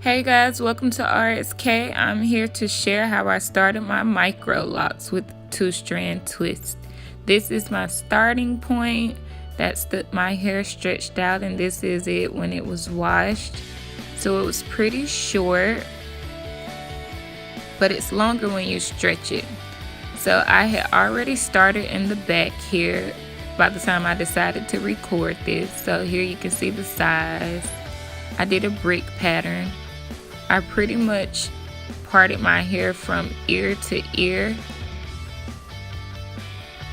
Hey guys, welcome to RSK. I'm here to share how I started my Microlocs with 2-strand twist. This is my starting point. That's my hair stretched out, and this is it when it was washed. So it was pretty short, but it's longer when you stretch it. So I had already started in the back here by the time I decided to record this. So here you can see the size. I did a brick pattern. I pretty much parted my hair from ear to ear,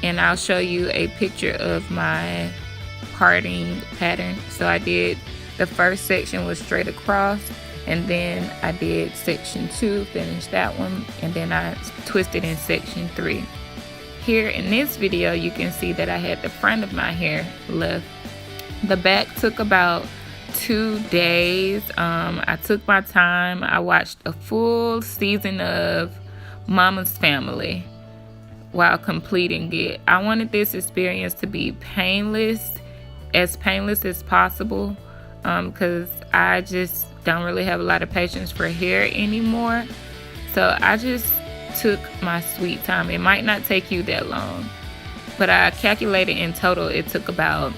and I'll show you a picture of my parting pattern. So I did the first section was straight across, and then I did section 2, finished that one, and then I twisted in section 3. Here in this video you can see that I had the front of my hair left. The back took about 2 days. I took my time. I watched a full season of Mama's Family while completing it. I wanted this experience to be painless as possible, because I just don't really have a lot of patience for hair anymore. So I just took my sweet time. It might not take you that long, but I calculated in total it took about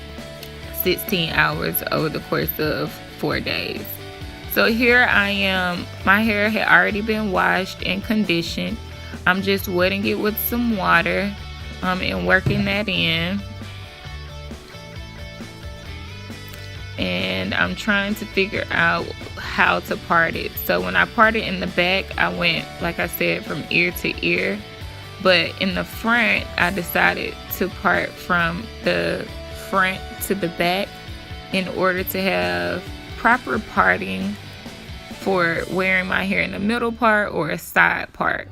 16 hours over the course of 4 days. So here I am. My hair had already been washed and conditioned. I'm just wetting it with some water and working that in. And I'm trying to figure out how to part it. So when I parted in the back, I went, like I said, from ear to ear. But in the front, I decided to part from the front to the back in order to have proper parting for wearing my hair in the middle part or a side part.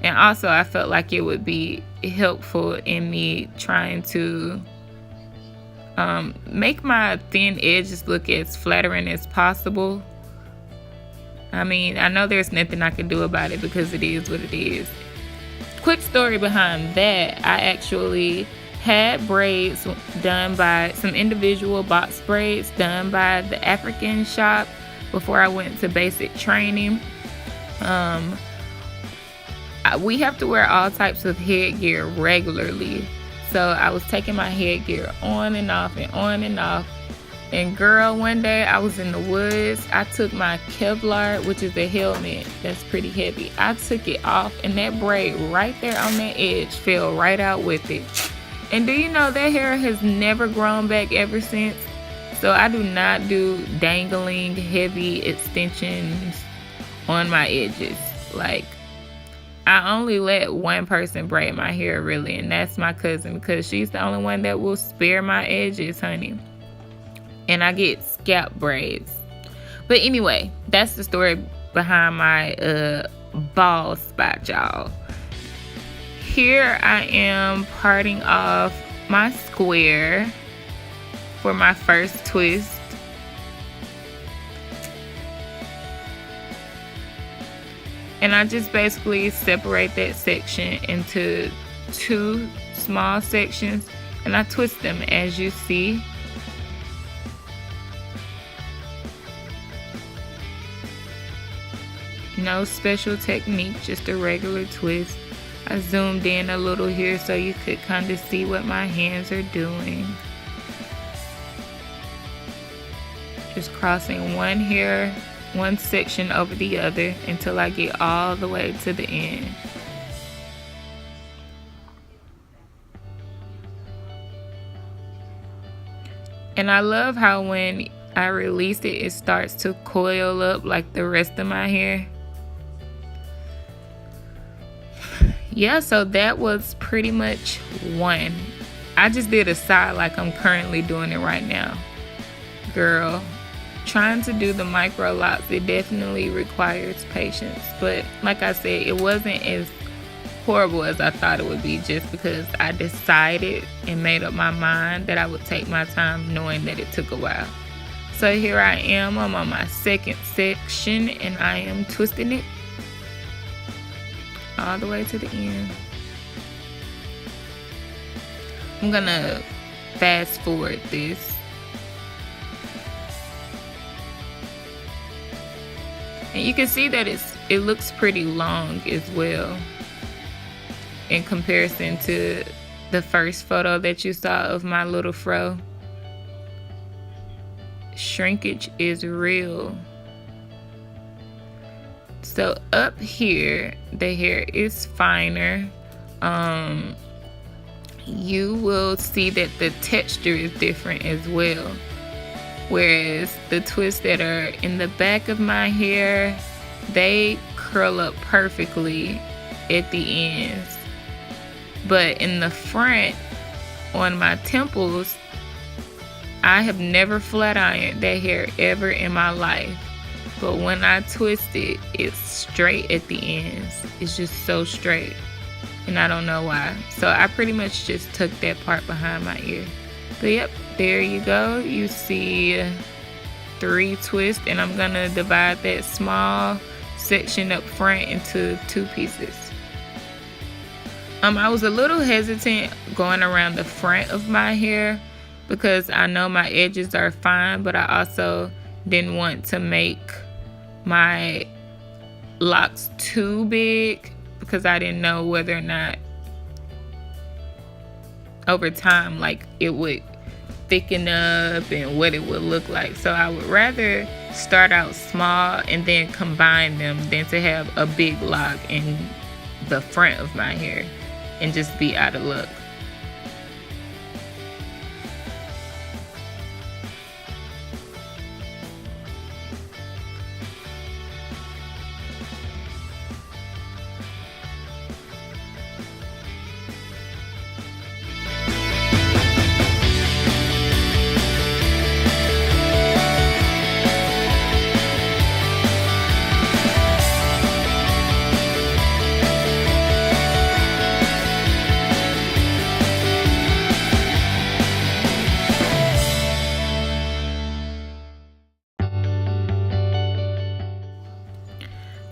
And also I felt like it would be helpful in me trying to make my thin edges look as flattering as possible. I mean, I know there's nothing I can do about it because it is what it is. Quick story behind that, I actually had braids done by some individual box braids done by the African shop before I went to basic training. We have to wear all types of headgear regularly, so I was taking my headgear on and off and on and off. And girl, one day I was in the woods. I took my Kevlar, which is a helmet that's pretty heavy. I took it off, and that braid right there on that edge fell right out with it. And do you know that hair has never grown back ever since? So I do not do dangling heavy extensions on my edges. Like, I only let one person braid my hair really, and that's my cousin, because she's the only one that will spare my edges, honey. And I get scalp braids. But anyway, that's the story behind my bald spot, y'all. Here I am parting off my square for my first twist. And I just basically separate that section into 2 small sections, and I twist them as you see. No special technique, just a regular twist. I zoomed in a little here so you could kind of see what my hands are doing. Just crossing one section over the other until I get all the way to the end. And I love how when I release it, it starts to coil up like the rest of my hair. Yeah, so that was pretty much one. I just did a side like I'm currently doing it right now. Girl, trying to do the Microlocs, it definitely requires patience. But like I said, it wasn't as horrible as I thought it would be, just because I decided and made up my mind that I would take my time, knowing that it took a while. So here I am, I'm on my second section, and I am twisting it all the way to the end. I'm gonna fast forward this. And you can see that it looks pretty long as well in comparison to the first photo that you saw of my little fro. Shrinkage is real. So up here, the hair is finer. You will see that the texture is different as well. Whereas the twists that are in the back of my hair, they curl up perfectly at the ends. But in the front, on my temples, I have never flat ironed that hair ever in my life. But when I twist it, it's straight at the ends. It's just so straight. And I don't know why. So I pretty much just took that part behind my ear. But yep, there you go. You see 3 twists, and I'm gonna divide that small section up front into 2 pieces. I was a little hesitant going around the front of my hair because I know my edges are fine, but I also didn't want to make my locks too big because I didn't know whether or not over time like it would thicken up and what it would look like. So I would rather start out small and then combine them than to have a big lock in the front of my hair and just be out of luck.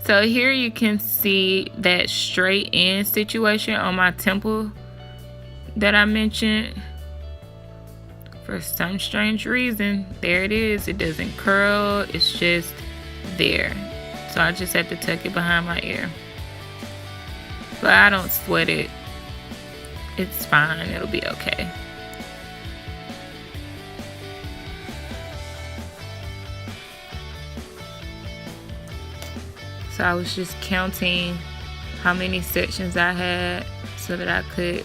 So here you can see that straight end situation on my temple that I mentioned. For some strange reason, there it is. It doesn't curl, it's just there. So I just have to tuck it behind my ear. But I don't sweat it. It's fine, it'll be okay. So I was just counting how many sections I had so that I could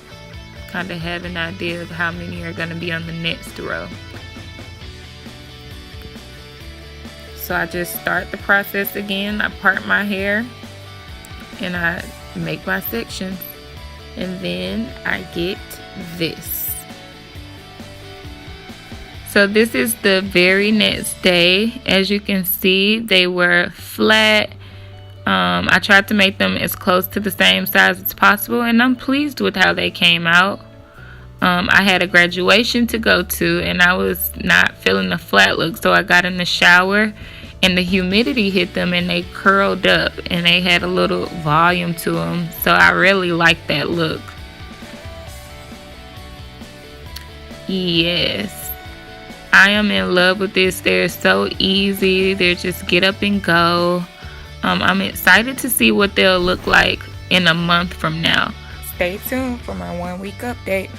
kind of have an idea of how many are going to be on the next row. So I just start the process again. I part my hair and I make my sections, and then I get this. So this is the very next day. As you can see, they were flat. I tried to make them as close to the same size as possible, and I'm pleased with how they came out. I had a graduation to go to, and I was not feeling the flat look, so I got in the shower, and the humidity hit them, and they curled up, and they had a little volume to them, so I really liked that look. Yes, I am in love with this. They're so easy. They're just get up and go. I'm excited to see what they'll look like in a month from now. Stay tuned for my 1 week update.